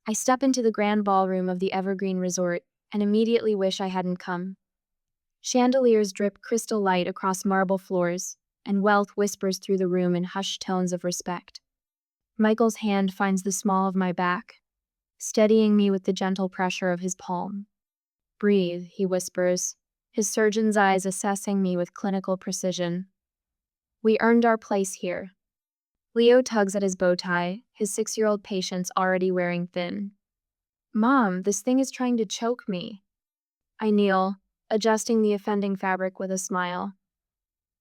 I step into the grand ballroom of the Evergreen Resort and immediately wish I hadn't come. Chandeliers drip crystal light across marble floors, and wealth whispers through the room in hushed tones of respect. Michael's hand finds the small of my back, steadying me with the gentle pressure of his palm. Breathe, he whispers, his surgeon's eyes assessing me with clinical precision. We earned our place here. Leo tugs at his bow tie, his 6-year-old patience already wearing thin. Mom, this thing is trying to choke me. I kneel, adjusting the offending fabric with a smile.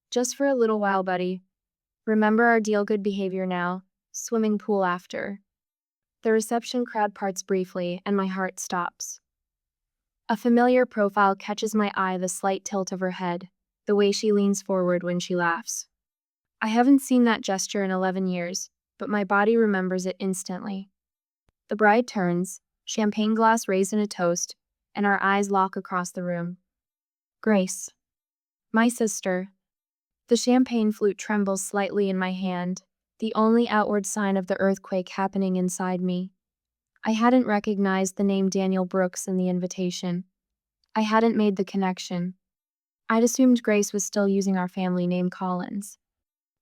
Just for a little while, buddy. Remember our deal, good behavior now, swimming pool after. The reception crowd parts briefly, and my heart stops. A familiar profile catches my eye, the slight tilt of her head, the way she leans forward when she laughs. I haven't seen that gesture in 11 years, but my body remembers it instantly. The bride turns, champagne glass raised in a toast, and our eyes lock across the room. Grace. My sister. The champagne flute trembles slightly in my hand, the only outward sign of the earthquake happening inside me. I hadn't recognized the name Daniel Brooks in the invitation. I hadn't made the connection. I'd assumed Grace was still using our family name Collins.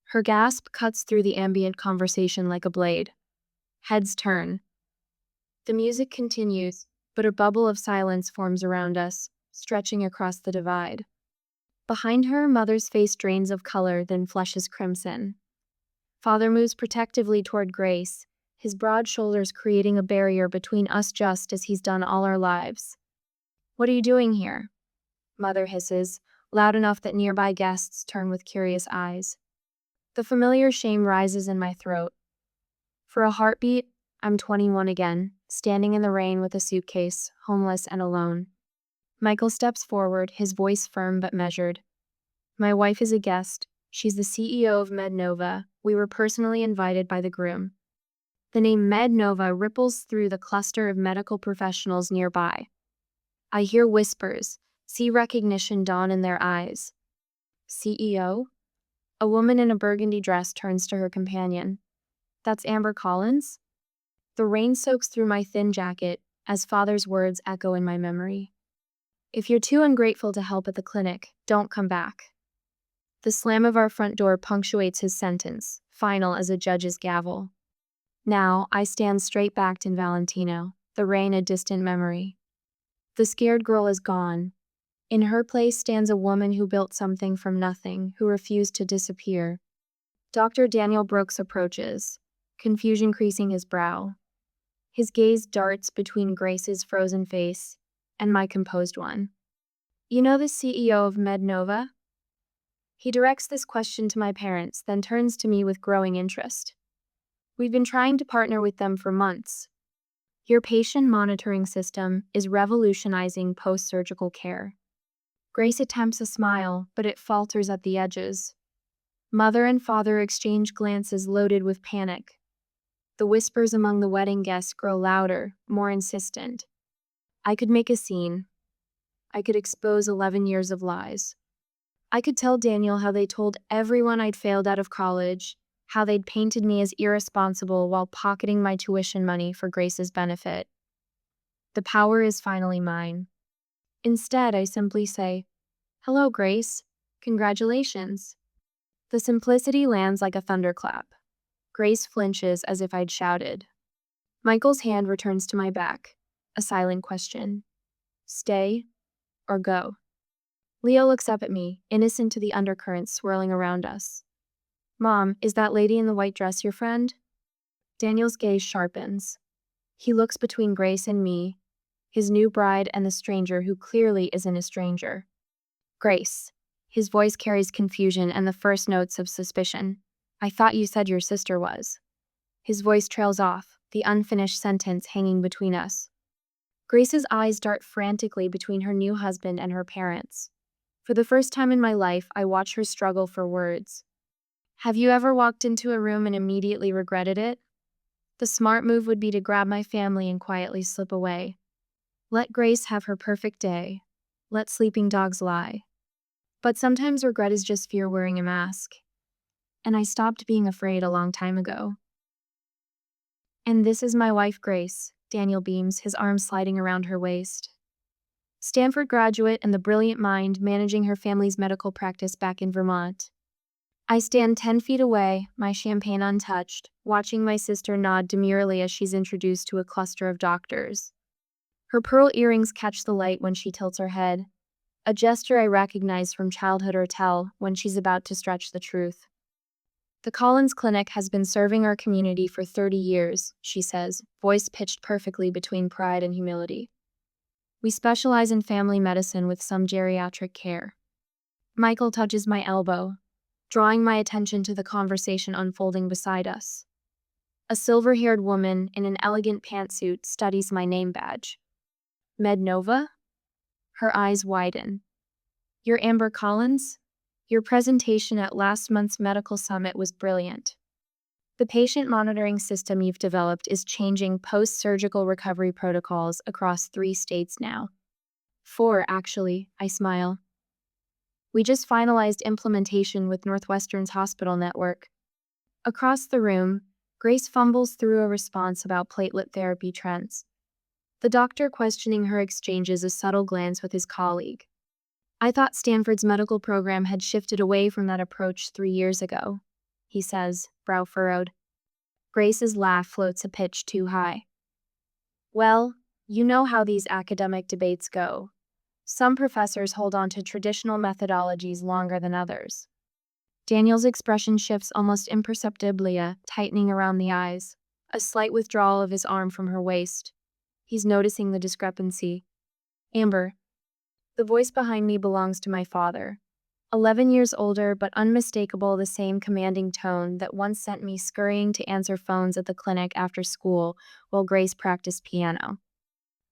Her gasp cuts through the ambient conversation like a blade. Heads turn. The music continues, but a bubble of silence forms around us, stretching across the divide. Behind her, Mother's face drains of color, then flushes crimson. Father moves protectively toward Grace, his broad shoulders creating a barrier between us just as he's done all our lives. What are you doing here? Mother hisses, loud enough that nearby guests turn with curious eyes. The familiar shame rises in my throat. For a heartbeat, I'm 21 again, standing in the rain with a suitcase, homeless and alone. Michael steps forward, his voice firm but measured. My wife is a guest. She's the CEO of MedNova. We were personally invited by the groom. The name MedNova ripples through the cluster of medical professionals nearby. I hear whispers, see recognition dawn in their eyes. CEO? A woman in a burgundy dress turns to her companion. That's Amber Collins? The rain soaks through my thin jacket as Father's words echo in my memory. If you're too ungrateful to help at the clinic, don't come back. The slam of our front door punctuates his sentence, final as a judge's gavel. Now, I stand straight-backed in Valentino, the rain a distant memory. The scared girl is gone. In her place stands a woman who built something from nothing, who refused to disappear. Dr. Daniel Brooks approaches, confusion creasing his brow. His gaze darts between Grace's frozen face and my composed one. You know the CEO of MedNova? He directs this question to my parents, then turns to me with growing interest. We've been trying to partner with them for months. Your patient monitoring system is revolutionizing post-surgical care. Grace attempts a smile, but it falters at the edges. Mother and father exchange glances loaded with panic. The whispers among the wedding guests grow louder, more insistent. I could make a scene. I could expose 11 years of lies. I could tell Daniel how they told everyone I'd failed out of college, how they'd painted me as irresponsible while pocketing my tuition money for Grace's benefit. The power is finally mine. Instead, I simply say, "Hello, Grace. Congratulations." The simplicity lands like a thunderclap. Grace flinches as if I'd shouted. Michael's hand returns to my back, a silent question. Stay or go? Leo looks up at me, innocent to the undercurrents swirling around us. Mom, is that lady in the white dress your friend? Daniel's gaze sharpens. He looks between Grace and me, his new bride and the stranger who clearly isn't a stranger. Grace. His voice carries confusion and the first notes of suspicion. I thought you said your sister was. His voice trails off, the unfinished sentence hanging between us. Grace's eyes dart frantically between her new husband and her parents. For the first time in my life, I watch her struggle for words. Have you ever walked into a room and immediately regretted it? The smart move would be to grab my family and quietly slip away. Let Grace have her perfect day. Let sleeping dogs lie. But sometimes regret is just fear wearing a mask. And I stopped being afraid a long time ago. And this is my wife, Grace, Daniel beams, his arms sliding around her waist. Stanford graduate and the brilliant mind managing her family's medical practice back in Vermont. I stand 10 feet away, my champagne untouched, watching my sister nod demurely as she's introduced to a cluster of doctors. Her pearl earrings catch the light when she tilts her head, a gesture I recognize from childhood or tell when she's about to stretch the truth. The Collins Clinic has been serving our community for 30 years, she says, voice pitched perfectly between pride and humility. We specialize in family medicine with some geriatric care. Michael touches my elbow, drawing my attention to the conversation unfolding beside us. A silver-haired woman in an elegant pantsuit studies my name badge. Mednova? Her eyes widen. You're Amber Collins? Your presentation at last month's medical summit was brilliant. The patient monitoring system you've developed is changing post-surgical recovery protocols across 3 states now. 4, actually, I smile. We just finalized implementation with Northwestern's hospital network. Across the room, Grace fumbles through a response about platelet therapy trends. The doctor questioning her exchanges a subtle glance with his colleague. I thought Stanford's medical program had shifted away from that approach 3 years ago, he says, brow furrowed. Grace's laugh floats a pitch too high. Well, you know how these academic debates go. Some professors hold on to traditional methodologies longer than others. Daniel's expression shifts almost imperceptibly, tightening around the eyes, a slight withdrawal of his arm from her waist. He's noticing the discrepancy. Amber. The voice behind me belongs to my father. 11 years older, but unmistakable the same commanding tone that once sent me scurrying to answer phones at the clinic after school while Grace practiced piano.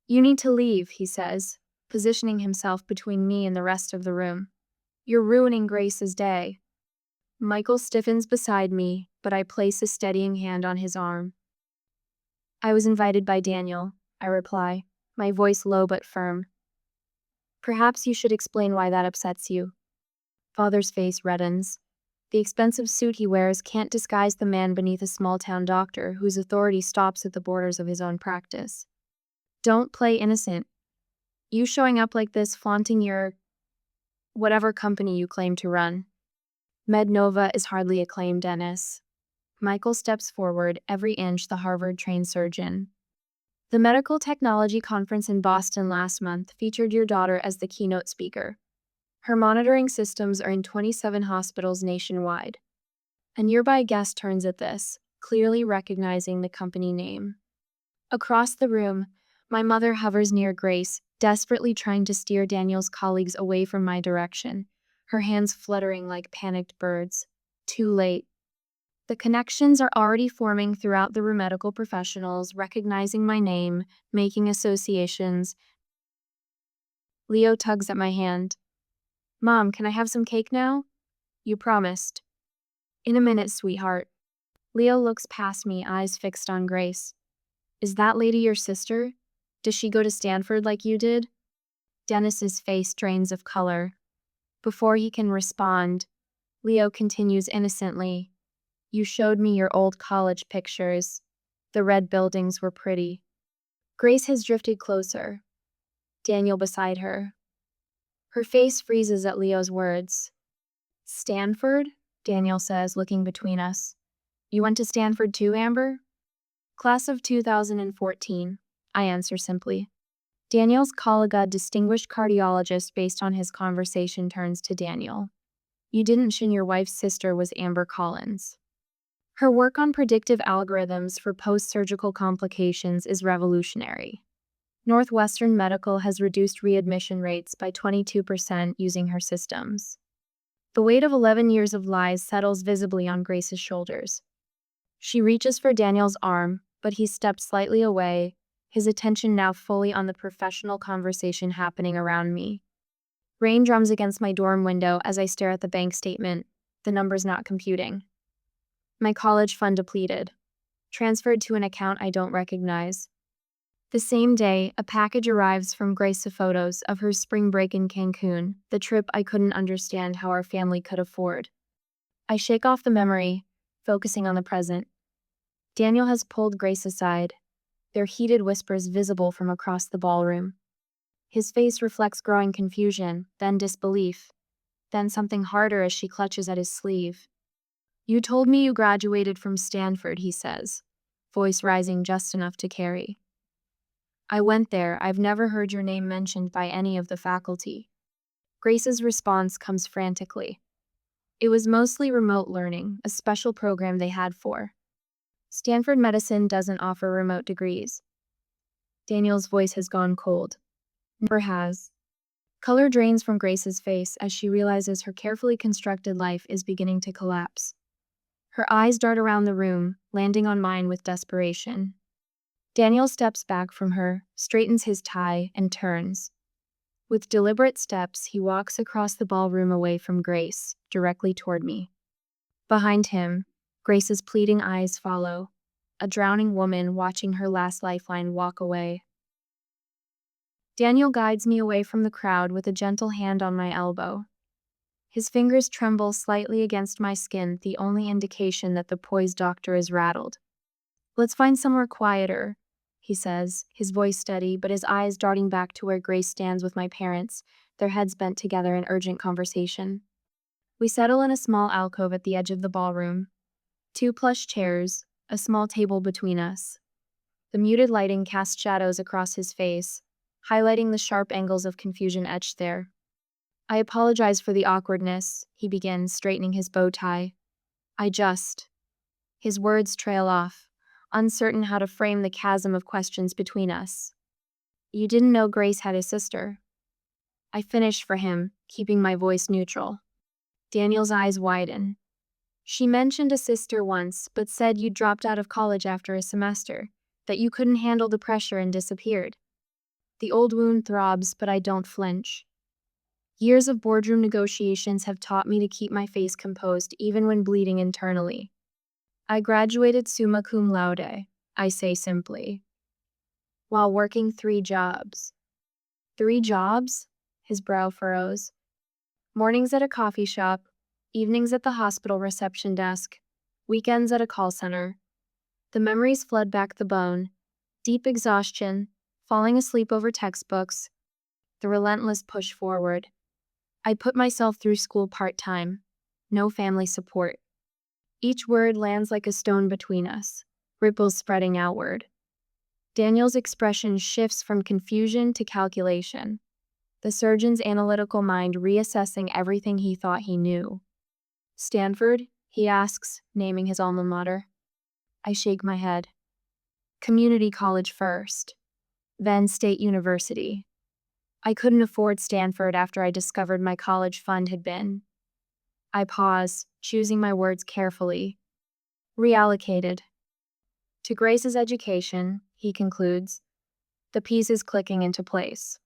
You need to leave, he says, positioning himself between me and the rest of the room. You're ruining Grace's day. Michael stiffens beside me, but I place a steadying hand on his arm. I was invited by Daniel, I reply, my voice low but firm. Perhaps you should explain why that upsets you. Father's face reddens. The expensive suit he wears can't disguise the man beneath a small-town doctor whose authority stops at the borders of his own practice. Don't play innocent. You showing up like this flaunting your whatever company you claim to run. Mednova is hardly a claim, Dennis. Michael steps forward, every inch the Harvard-trained surgeon. The medical technology conference in Boston last month featured your daughter as the keynote speaker. Her monitoring systems are in 27 hospitals nationwide. A nearby guest turns at this, clearly recognizing the company name. Across the room, my mother hovers near Grace, desperately trying to steer Daniel's colleagues away from my direction, her hands fluttering like panicked birds. Too late. The connections are already forming throughout the room, medical professionals recognizing my name, making associations. Leo tugs at my hand. Mom, can I have some cake now? You promised. In a minute, sweetheart. Leo looks past me, eyes fixed on Grace. Is that lady your sister? Does she go to Stanford like you did? Dennis's face drains of color. Before he can respond, Leo continues innocently. You showed me your old college pictures. The red buildings were pretty. Grace has drifted closer. Daniel beside her. Her face freezes at Leo's words. Stanford? Daniel says, looking between us. You went to Stanford too, Amber? Class of 2014, I answer simply. Daniel's colleague, distinguished cardiologist based on his conversation, turns to Daniel. You didn't mention your wife's sister was Amber Collins. Her work on predictive algorithms for post-surgical complications is revolutionary. Northwestern Medical has reduced readmission rates by 22% using her systems. The weight of 11 years of lies settles visibly on Grace's shoulders. She reaches for Daniel's arm, but he steps slightly away, his attention now fully on the professional conversation happening around me. Rain drums against my dorm window as I stare at the bank statement, the numbers not computing. My college fund depleted, transferred to an account I don't recognize. The same day, a package arrives from Grace of photos of her spring break in Cancun, the trip I couldn't understand how our family could afford. I shake off the memory, focusing on the present. Daniel has pulled Grace aside. their heated whispers visible from across the ballroom. His face reflects growing confusion, then disbelief, then something harder as she clutches at his sleeve. "You told me you graduated from Stanford," he says, voice rising just enough to carry. "I went there. I've never heard your name mentioned by any of the faculty." Grace's response comes frantically. "It was mostly remote learning, a special program they had for. Stanford Medicine doesn't offer remote degrees." Daniel's voice has gone cold. Never has. Color drains from Grace's face as she realizes her carefully constructed life is beginning to collapse. Her eyes dart around the room, landing on mine with desperation. Daniel steps back from her, straightens his tie, and turns. With deliberate steps, he walks across the ballroom away from Grace, directly toward me. Behind him, Grace's pleading eyes follow, a drowning woman watching her last lifeline walk away. Daniel guides me away from the crowd with a gentle hand on my elbow. His fingers tremble slightly against my skin, the only indication that the poised doctor is rattled. "Let's find somewhere quieter," he says, his voice steady, but his eyes darting back to where Grace stands with my parents, their heads bent together in urgent conversation. We settle in a small alcove at the edge of the ballroom. 2 plush chairs, a small table between us. The muted lighting casts shadows across his face, highlighting the sharp angles of confusion etched there. "I apologize for the awkwardness," he begins, straightening his bow tie. His words trail off, uncertain how to frame the chasm of questions between us. "You didn't know Grace had a sister." I finish for him, keeping my voice neutral. Daniel's eyes widen. "She mentioned a sister once, but said you dropped out of college after a semester, that you couldn't handle the pressure and disappeared." The old wound throbs, but I don't flinch. Years of boardroom negotiations have taught me to keep my face composed even when bleeding internally. "I graduated summa cum laude," I say simply, "while working 3 jobs." 3 jobs? His brow furrows. Mornings at a coffee shop, evenings at the hospital reception desk, weekends at a call center. The memories flood back the bone. Deep exhaustion, falling asleep over textbooks, the relentless push forward. I put myself through school part-time. No family support. Each word lands like a stone between us, ripples spreading outward. Daniel's expression shifts from confusion to calculation, the surgeon's analytical mind reassessing everything he thought he knew. "Stanford?" he asks, naming his alma mater. I shake my head. "Community college first, then State University. I couldn't afford Stanford after I discovered my college fund had been." I pause, choosing my words carefully. "Reallocated." "To Grace's education," he concludes, the pieces clicking into place.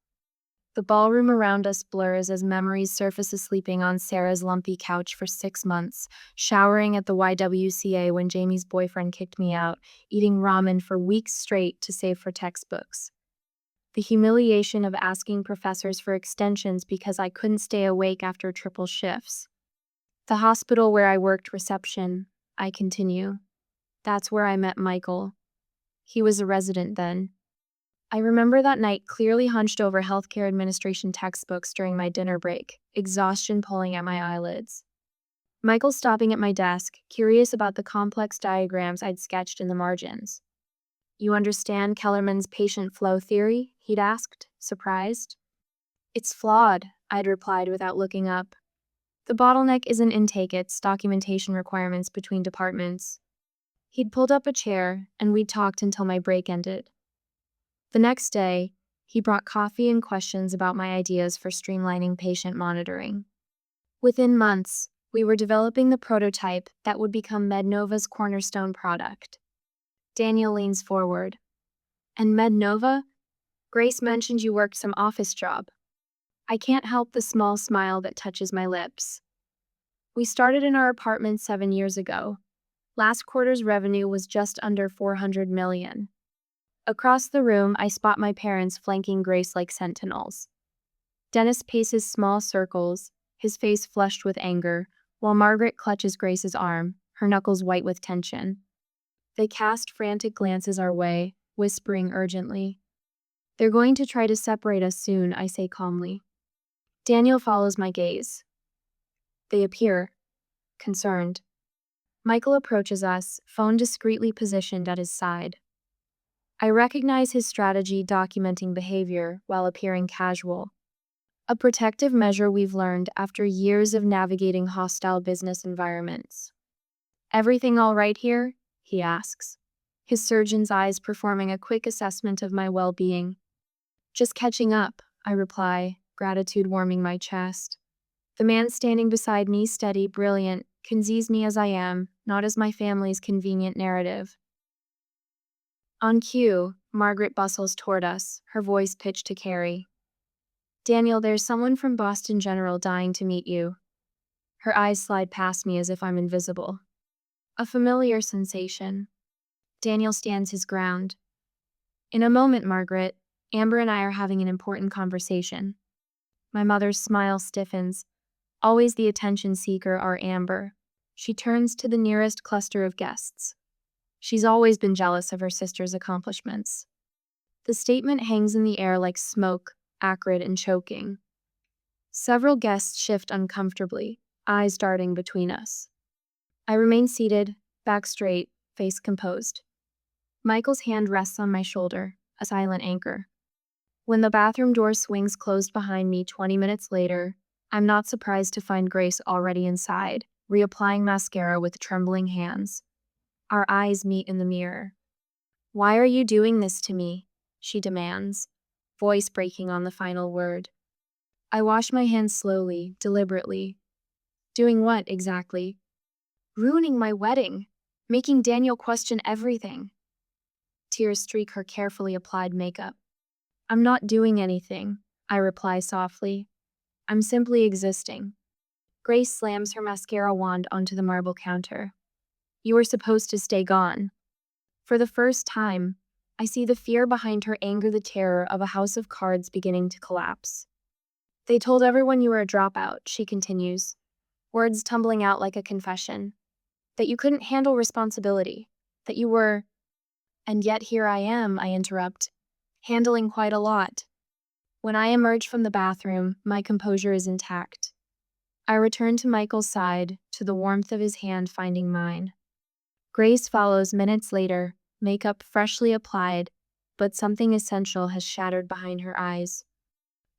The ballroom around us blurs as memories surface sleeping on Sarah's lumpy couch for 6 months, showering at the YWCA when Jamie's boyfriend kicked me out, eating ramen for weeks straight to save for textbooks. The humiliation of asking professors for extensions because I couldn't stay awake after triple shifts. "The hospital where I worked reception," I continue. "That's where I met Michael. He was a resident then. I remember that night clearly hunched over healthcare administration textbooks during my dinner break, exhaustion pulling at my eyelids. Michael stopping at my desk, curious about the complex diagrams I'd sketched in the margins. "You understand Kellerman's patient flow theory?" he'd asked, surprised. "It's flawed," I'd replied without looking up. "The bottleneck isn't intake, it's documentation requirements between departments." He'd pulled up a chair, and we'd talked until my break ended. The next day, he brought coffee and questions about my ideas for streamlining patient monitoring. Within months, we were developing the prototype that would become MedNova's cornerstone product. Daniel leans forward. "And MedNova? Grace mentioned you worked some office job." I can't help the small smile that touches my lips. "We started in our apartment 7 years ago. Last quarter's revenue was just under $400 million. Across the room, I spot my parents flanking Grace like sentinels. Dennis paces small circles, his face flushed with anger, while Margaret clutches Grace's arm, her knuckles white with tension. They cast frantic glances our way, whispering urgently. They're going to try to separate us soon, I say calmly. Daniel follows my gaze. They appear concerned. Michael approaches us, phone discreetly positioned at his side. I recognize his strategy documenting behavior while appearing casual. A protective measure we've learned after years of navigating hostile business environments. Everything all right here? He asks, his surgeon's eyes performing a quick assessment of my well-being. Just catching up, I reply, gratitude warming my chest. The man standing beside me, steady, brilliant, sees me as I am, not as my family's convenient narrative. On cue, Margaret bustles toward us, her voice pitched to Carrie. Daniel, there's someone from Boston General dying to meet you. Her eyes slide past me as if I'm invisible. A familiar sensation. Daniel stands his ground. In a moment, Margaret, Amber and I are having an important conversation. My mother's smile stiffens. Always the attention seeker, our Amber. She turns to the nearest cluster of guests. She's always been jealous of her sister's accomplishments. The statement hangs in the air like smoke, acrid and choking. Several guests shift uncomfortably, eyes darting between us. I remain seated, back straight, face composed. Michael's hand rests on my shoulder, a silent anchor. When the bathroom door swings closed behind me 20 minutes later, I'm not surprised to find Grace already inside, reapplying mascara with trembling hands. Our eyes meet in the mirror. Why are you doing this to me? She demands, voice breaking on the final word. I wash my hands slowly, deliberately. Doing what exactly? Ruining my wedding, making Daniel question everything. Tears streak her carefully applied makeup. I'm not doing anything, I reply softly. I'm simply existing. Grace slams her mascara wand onto the marble counter. You were supposed to stay gone. For the first time, I see the fear behind her anger, the terror of a house of cards beginning to collapse. They told everyone you were a dropout, she continues, words tumbling out like a confession. That you couldn't handle responsibility. That you were… And yet here I am, I interrupt, handling quite a lot. When I emerge from the bathroom, my composure is intact. I return to Michael's side, to the warmth of his hand finding mine. Grace follows minutes later, makeup freshly applied, but something essential has shattered behind her eyes.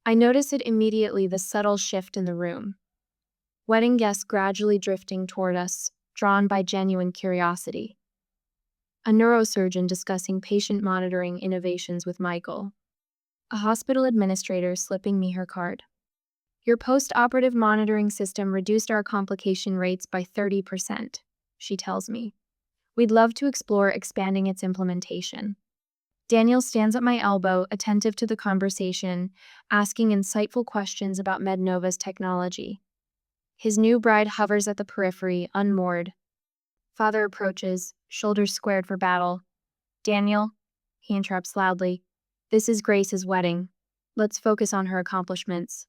I notice it immediately, the subtle shift in the room. Wedding guests gradually drifting toward us, drawn by genuine curiosity. A neurosurgeon discussing patient monitoring innovations with Michael. A hospital administrator slipping me her card. Your post-operative monitoring system reduced our complication rates by 30%, she tells me. We'd love to explore expanding its implementation. Daniel stands at my elbow, attentive to the conversation, asking insightful questions about MedNova's technology. His new bride hovers at the periphery, unmoored. Father approaches, shoulders squared for battle. Daniel, he interrupts loudly, this is Grace's wedding. Let's focus on her accomplishments.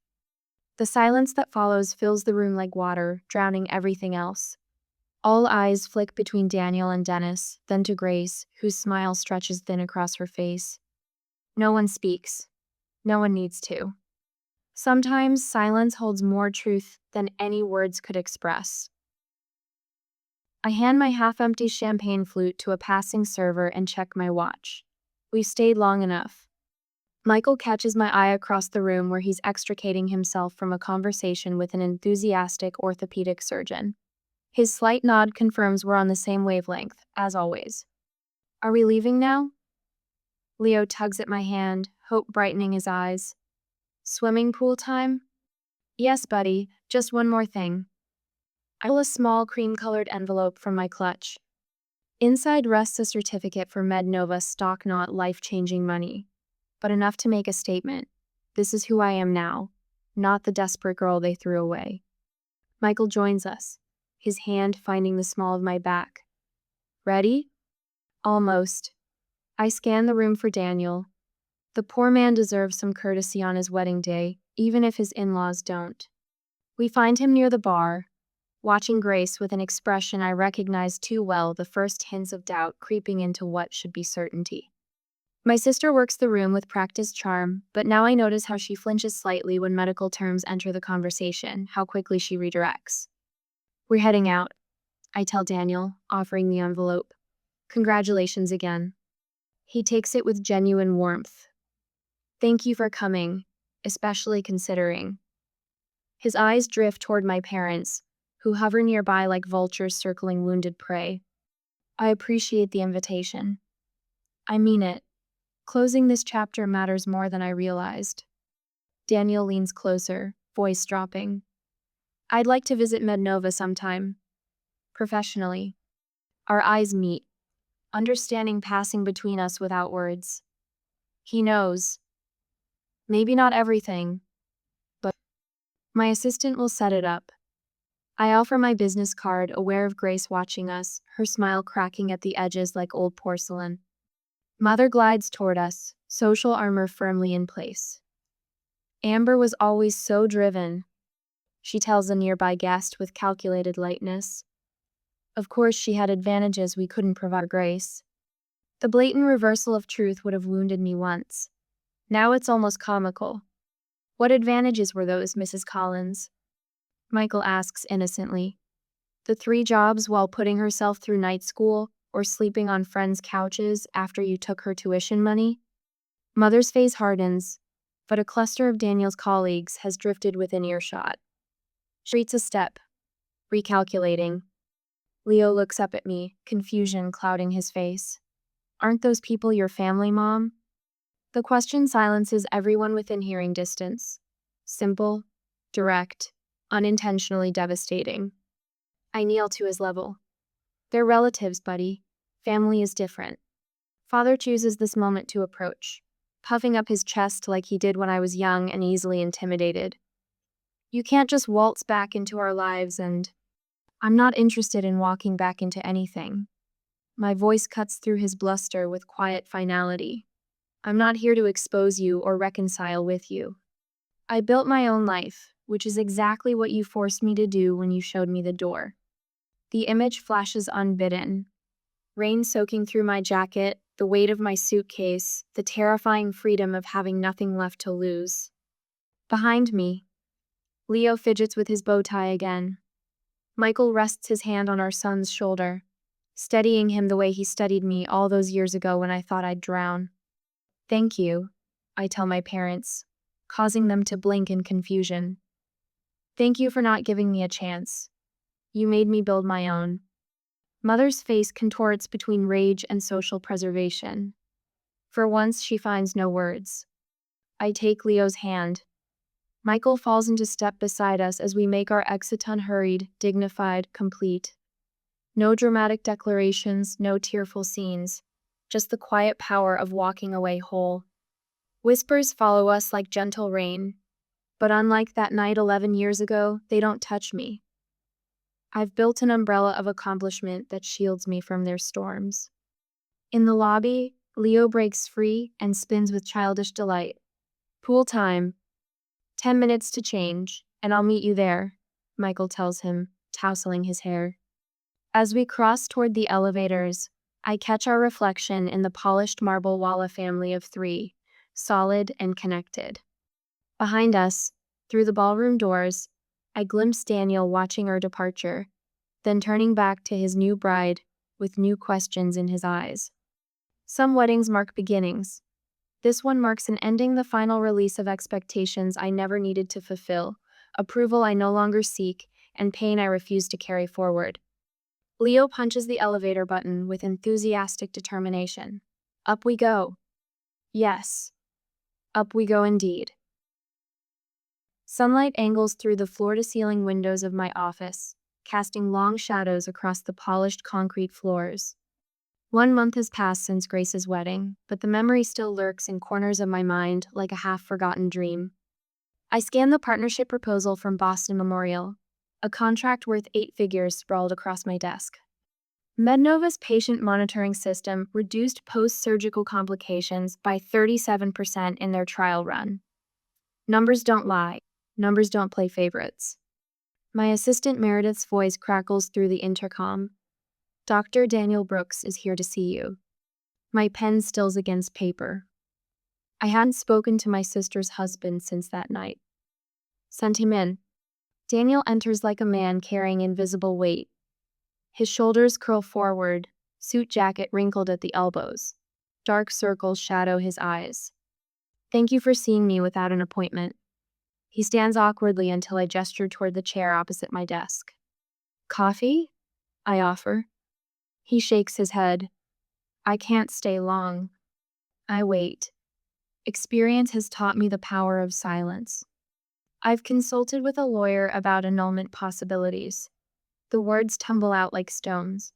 The silence that follows fills the room like water, drowning everything else. All eyes flick between Daniel and Dennis, then to Grace, whose smile stretches thin across her face. No one speaks. No one needs to. Sometimes silence holds more truth than any words could express. I hand my half-empty champagne flute to a passing server and check my watch. We've stayed long enough. Michael catches my eye across the room where he's extricating himself from a conversation with an enthusiastic orthopedic surgeon. His slight nod confirms we're on the same wavelength, as always. Are we leaving now? Leo tugs at my hand, hope brightening his eyes. Swimming pool time? Yes, buddy, just one more thing. I pull a small cream-colored envelope from my clutch. Inside rests a certificate for MedNova stock, not life-changing money, but enough to make a statement. This is who I am now, not the desperate girl they threw away. Michael joins us, his hand finding the small of my back. Ready? Almost. I scan the room for Daniel. The poor man deserves some courtesy on his wedding day, even if his in-laws don't. We find him near the bar, watching Grace with an expression I recognize too well, the first hints of doubt creeping into what should be certainty. My sister works the room with practiced charm, but now I notice how she flinches slightly when medical terms enter the conversation, how quickly she redirects. We're heading out, I tell Daniel, offering the envelope. Congratulations again. He takes it with genuine warmth. Thank you for coming, especially considering. His eyes drift toward my parents, who hover nearby like vultures circling wounded prey. I appreciate the invitation. I mean it. Closing this chapter matters more than I realized. Daniel leans closer, voice dropping. I'd like to visit Mednova sometime. Professionally. Our eyes meet, understanding passing between us without words. He knows. Maybe not everything, but my assistant will set it up. I offer my business card, aware of Grace watching us, her smile cracking at the edges like old porcelain. Mother glides toward us, social armor firmly in place. Amber was always so driven, she tells a nearby guest with calculated lightness. Of course, she had advantages we couldn't provide Grace. The blatant reversal of truth would have wounded me once. Now it's almost comical. What advantages were those, Mrs. Collins? Michael asks innocently. The 3 jobs while putting herself through night school or sleeping on friends' couches after you took her tuition money? Mother's face hardens, but a cluster of Daniel's colleagues has drifted within earshot. She retreats a step, recalculating. Leo looks up at me, confusion clouding his face. Aren't those people your family, Mom? The question silences everyone within hearing distance. Simple, direct, unintentionally devastating. I kneel to his level. They're relatives, buddy. Family is different. Father chooses this moment to approach, puffing up his chest like he did when I was young and easily intimidated. You can't just waltz back into our lives and... I'm not interested in walking back into anything. My voice cuts through his bluster with quiet finality. I'm not here to expose you or reconcile with you. I built my own life, which is exactly what you forced me to do when you showed me the door. The image flashes unbidden. Rain soaking through my jacket, the weight of my suitcase, the terrifying freedom of having nothing left to lose. Behind me, Leo fidgets with his bow tie again. Michael rests his hand on our son's shoulder, steadying him the way he steadied me all those years ago when I thought I'd drown. Thank you, I tell my parents, causing them to blink in confusion. Thank you for not giving me a chance. You made me build my own. Mother's face contorts between rage and social preservation. For once, she finds no words. I take Leo's hand. Michael falls into step beside us as we make our exit unhurried, dignified, complete. No dramatic declarations, no tearful scenes, just the quiet power of walking away whole. Whispers follow us like gentle rain, but unlike that night 11 years ago, they don't touch me. I've built an umbrella of accomplishment that shields me from their storms. In the lobby, Leo breaks free and spins with childish delight. Pool time. 10 minutes to change, and I'll meet you there, Michael tells him, tousling his hair. As we cross toward the elevators, I catch our reflection in the polished marble Walla family of 3, solid and connected. Behind us, through the ballroom doors, I glimpse Daniel watching our departure, then turning back to his new bride with new questions in his eyes. Some weddings mark beginnings. This one marks an ending, the final release of expectations I never needed to fulfill, approval I no longer seek, and pain I refuse to carry forward. Leo punches the elevator button with enthusiastic determination. Up we go. Yes, up we go indeed. Sunlight angles through the floor-to-ceiling windows of my office, casting long shadows across the polished concrete floors. 1 month has passed since Grace's wedding, but the memory still lurks in corners of my mind like a half-forgotten dream. I scan the partnership proposal from Boston Memorial, a contract worth 8 figures sprawled across my desk. Mednova's patient monitoring system reduced post-surgical complications by 37% in their trial run. Numbers don't lie. Numbers don't play favorites. My assistant Meredith's voice crackles through the intercom. Dr. Daniel Brooks is here to see you. My pen stills against paper. I hadn't spoken to my sister's husband since that night. Sent him in. Daniel enters like a man carrying invisible weight. His shoulders curl forward, suit jacket wrinkled at the elbows. Dark circles shadow his eyes. Thank you for seeing me without an appointment. He stands awkwardly until I gesture toward the chair opposite my desk. Coffee? I offer. He shakes his head. I can't stay long. I wait. Experience has taught me the power of silence. I've consulted with a lawyer about annulment possibilities. The words tumble out like stones.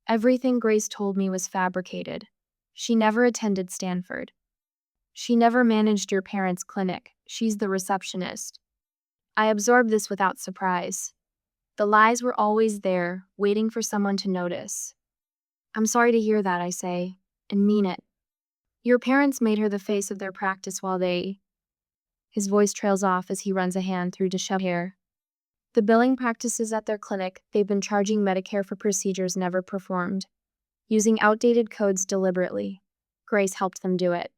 Everything Grace told me was fabricated. She never attended Stanford. She never managed your parents' clinic. She's the receptionist. I absorbed this without surprise. The lies were always there, waiting for someone to notice. I'm sorry to hear that, I say, and mean it. Your parents made her the face of their practice while they... His voice trails off as he runs a hand through disheveled hair. The billing practices at their clinic, they've been charging Medicare for procedures never performed, using outdated codes deliberately. Grace helped them do it.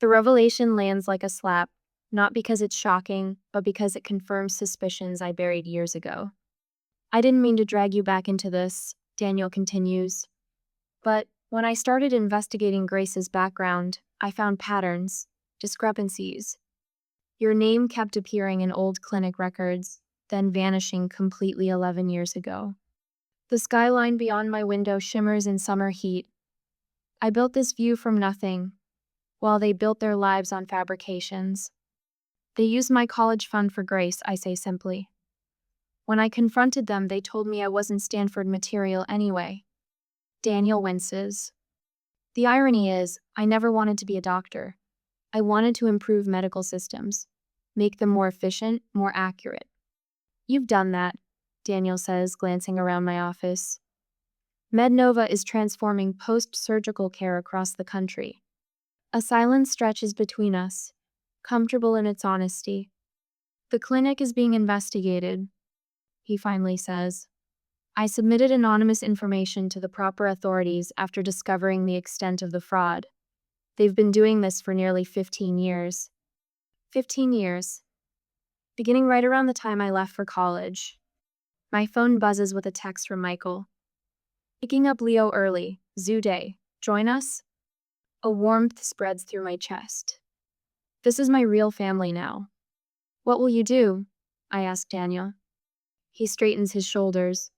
The revelation lands like a slap, not because it's shocking, but because it confirms suspicions I buried years ago. I didn't mean to drag you back into this, Daniel continues. But when I started investigating Grace's background, I found patterns, discrepancies. Your name kept appearing in old clinic records, then vanishing completely 11 years ago. The skyline beyond my window shimmers in summer heat. I built this view from nothing, while they built their lives on fabrications. They used my college fund for Grace, I say simply. When I confronted them, they told me I wasn't Stanford material anyway. Daniel winces. The irony is, I never wanted to be a doctor. I wanted to improve medical systems, make them more efficient, more accurate. You've done that, Daniel says, glancing around my office. MedNova is transforming post-surgical care across the country. A silence stretches between us, comfortable in its honesty. The clinic is being investigated, he finally says. I submitted anonymous information to the proper authorities after discovering the extent of the fraud. They've been doing this for nearly 15 years. 15 years. Beginning right around the time I left for college. My phone buzzes with a text from Michael. Picking up Leo early, zoo day. Join us? A warmth spreads through my chest. This is my real family now. What will you do? I ask Daniel. He straightens his shoulders.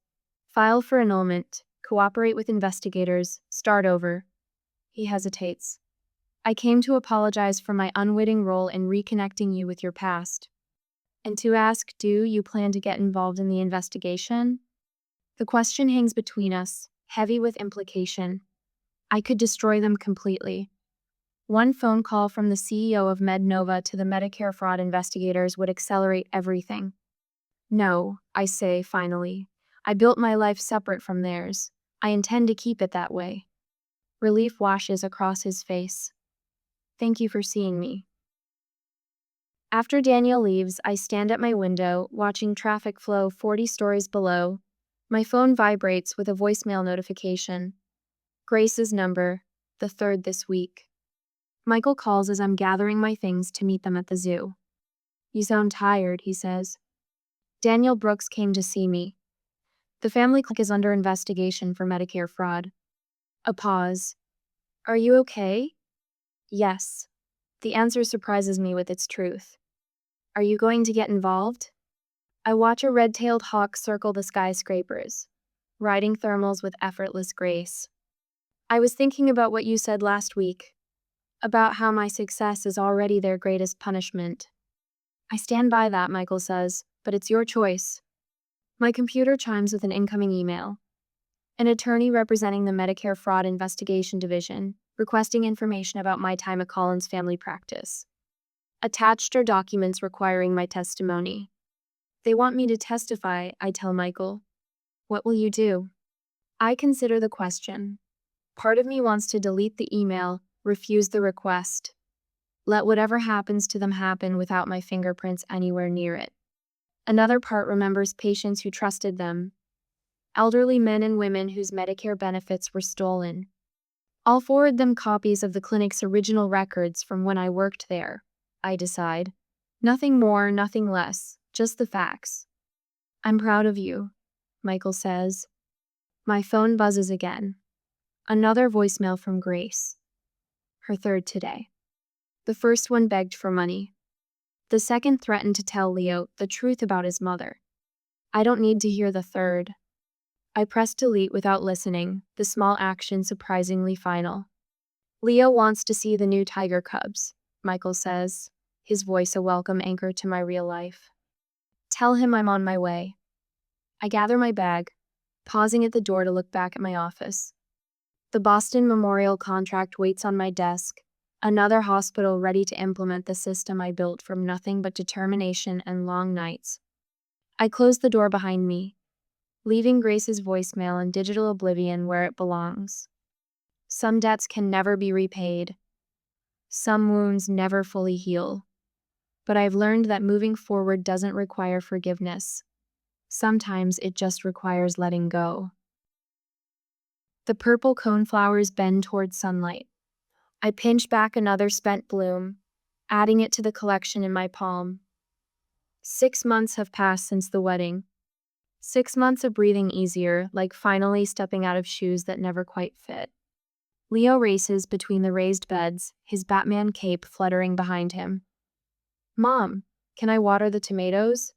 File for annulment, cooperate with investigators, start over. He hesitates. I came to apologize for my unwitting role in reconnecting you with your past. And to ask, do you plan to get involved in the investigation? The question hangs between us, heavy with implication. I could destroy them completely. One phone call from the CEO of MedNova to the Medicare fraud investigators would accelerate everything. No, I say finally. I built my life separate from theirs. I intend to keep it that way. Relief washes across his face. Thank you for seeing me. After Daniel leaves, I stand at my window, watching traffic flow 40 stories below. My phone vibrates with a voicemail notification. Grace's number, the third this week. Michael calls as I'm gathering my things to meet them at the zoo. You sound tired, he says. Daniel Brooks came to see me. The family clinic is under investigation for Medicare fraud. A pause. Are you okay? Yes. The answer surprises me with its truth. Are you going to get involved? I watch a red-tailed hawk circle the skyscrapers, riding thermals with effortless grace. I was thinking about what you said last week, about how my success is already their greatest punishment. I stand by that, Michael says, but it's your choice. My computer chimes with an incoming email. An attorney representing the Medicare Fraud Investigation Division, requesting information about my time at Collins Family Practice. Attached are documents requiring my testimony. They want me to testify, I tell Michael. What will you do? I consider the question. Part of me wants to delete the email, refuse the request. Let whatever happens to them happen without my fingerprints anywhere near it. Another part remembers patients who trusted them. Elderly men and women whose Medicare benefits were stolen. I'll forward them copies of the clinic's original records from when I worked there, I decide. Nothing more, nothing less, just the facts. I'm proud of you, Michael says. My phone buzzes again. Another voicemail from Grace. Her third today. The first one begged for money. The second threatened to tell Leo the truth about his mother. I don't need to hear the third. I press delete without listening, the small action surprisingly final. Leo wants to see the new tiger cubs, Michael says, his voice a welcome anchor to my real life. Tell him I'm on my way. I gather my bag, pausing at the door to look back at my office. The Boston Memorial contract waits on my desk, another hospital ready to implement the system I built from nothing but determination and long nights. I close the door behind me, leaving Grace's voicemail in digital oblivion where it belongs. Some debts can never be repaid. Some wounds never fully heal. But I've learned that moving forward doesn't require forgiveness. Sometimes it just requires letting go. The purple coneflowers bend toward sunlight. I pinch back another spent bloom, adding it to the collection in my palm. 6 months have passed since the wedding. 6 months of breathing easier, like finally stepping out of shoes that never quite fit. Leo races between the raised beds, his Batman cape fluttering behind him. Mom, can I water the tomatoes?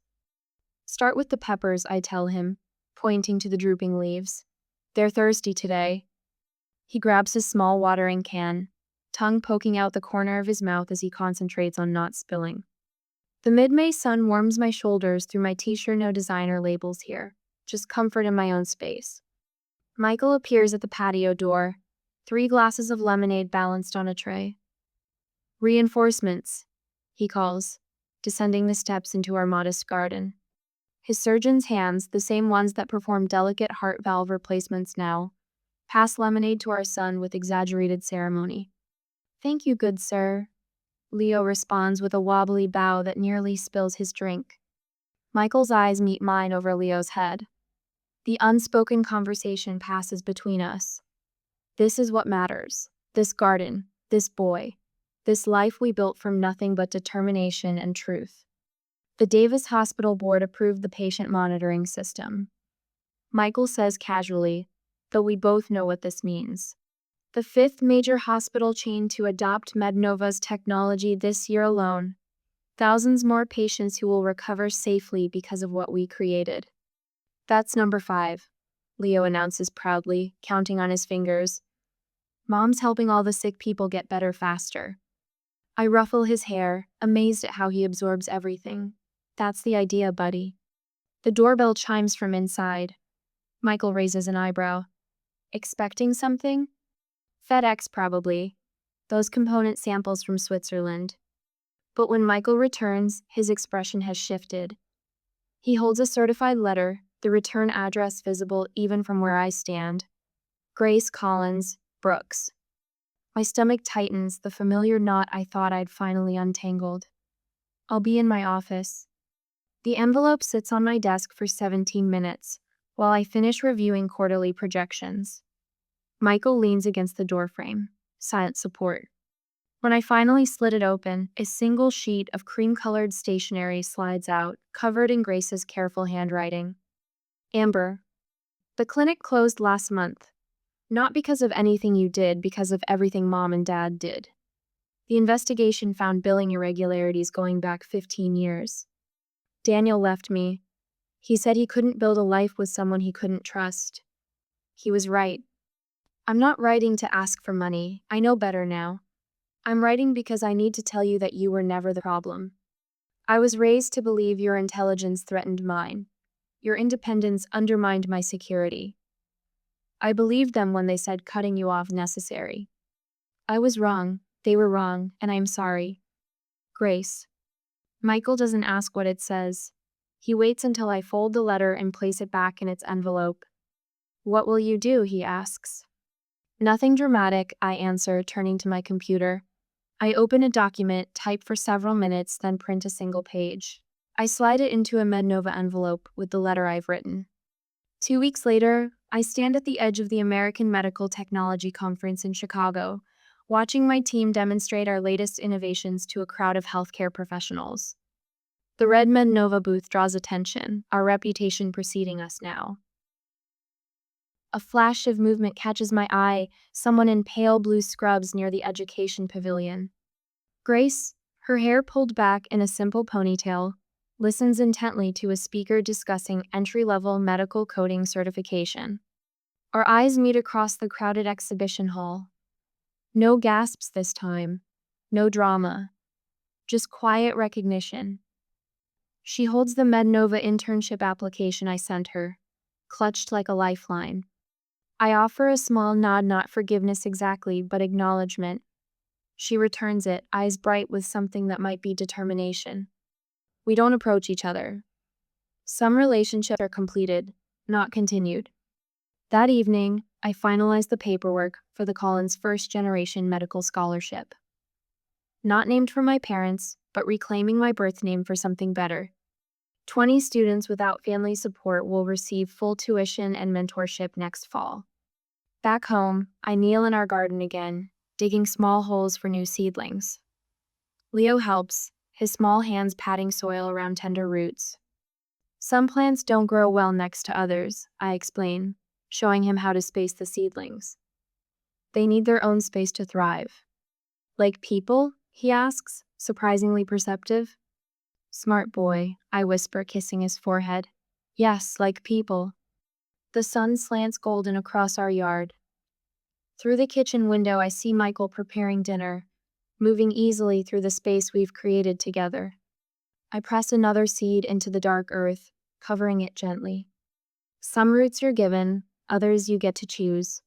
Start with the peppers, I tell him, pointing to the drooping leaves. They're thirsty today. He grabs his small watering can, tongue poking out the corner of his mouth as he concentrates on not spilling. The mid-May sun warms my shoulders through my t-shirt, no designer labels here, just comfort in my own space. Michael appears at the patio door, 3 glasses of lemonade balanced on a tray. Reinforcements, he calls, descending the steps into our modest garden. His surgeon's hands, the same ones that perform delicate heart valve replacements now, pass lemonade to our son with exaggerated ceremony. Thank you, good sir. Leo responds with a wobbly bow that nearly spills his drink. Michael's eyes meet mine over Leo's head. The unspoken conversation passes between us. This is what matters. This garden, this boy, this life we built from nothing but determination and truth. The Davis Hospital Board approved the patient monitoring system. Michael says casually, though we both know what this means. The 5th major hospital chain to adopt MedNova's technology this year alone. Thousands more patients who will recover safely because of what we created. That's number 5, Leo announces proudly, counting on his fingers. Mom's helping all the sick people get better faster. I ruffle his hair, amazed at how he absorbs everything. That's the idea, buddy. The doorbell chimes from inside. Michael raises an eyebrow. Expecting something? FedEx, probably. Those component samples from Switzerland. But when Michael returns, his expression has shifted. He holds a certified letter, the return address visible even from where I stand. Grace Collins, Brooks. My stomach tightens, the familiar knot I thought I'd finally untangled. I'll be in my office. The envelope sits on my desk for 17 minutes, while I finish reviewing quarterly projections. Michael leans against the doorframe, silent support. When I finally slit it open, a single sheet of cream-colored stationery slides out, covered in Grace's careful handwriting. Amber, the clinic closed last month. Not because of anything you did, because of everything Mom and Dad did. The investigation found billing irregularities going back 15 years. Daniel left me. He said he couldn't build a life with someone he couldn't trust. He was right. I'm not writing to ask for money. I know better now. I'm writing because I need to tell you that you were never the problem. I was raised to believe your intelligence threatened mine. Your independence undermined my security. I believed them when they said cutting you off necessary. I was wrong, they were wrong, and I'm sorry. Grace. Michael doesn't ask what it says. He waits until I fold the letter and place it back in its envelope. What will you do? He asks. Nothing dramatic, I answer, turning to my computer. I open a document, type for several minutes, then print a single page. I slide it into a MedNova envelope with the letter I've written. 2 weeks later, I stand at the edge of the American Medical Technology Conference in Chicago, watching my team demonstrate our latest innovations to a crowd of healthcare professionals. The red Nova booth draws attention, our reputation preceding us now. A flash of movement catches my eye, someone in pale blue scrubs near the education pavilion. Grace, her hair pulled back in a simple ponytail, listens intently to a speaker discussing entry-level medical coding certification. Our eyes meet across the crowded exhibition hall. No gasps this time, no drama, just quiet recognition. She holds the MedNova internship application I sent her, clutched like a lifeline. I offer a small nod, not forgiveness exactly, but acknowledgement. She returns it, eyes bright with something that might be determination. We don't approach each other. Some relationships are completed, not continued. That evening, I finalized the paperwork for the Collins First Generation Medical Scholarship. Not named for my parents, but reclaiming my birth name for something better. 20 students without family support will receive full tuition and mentorship next fall. Back home, I kneel in our garden again, digging small holes for new seedlings. Leo helps, his small hands patting soil around tender roots. Some plants don't grow well next to others, I explain, showing him how to space the seedlings. They need their own space to thrive. Like people? He asks, surprisingly perceptive. Smart boy, I whisper, kissing his forehead. Yes, like people. The sun slants golden across our yard. Through the kitchen window, I see Michael preparing dinner, moving easily through the space we've created together. I press another seed into the dark earth, covering it gently. Some roots you're given, others you get to choose.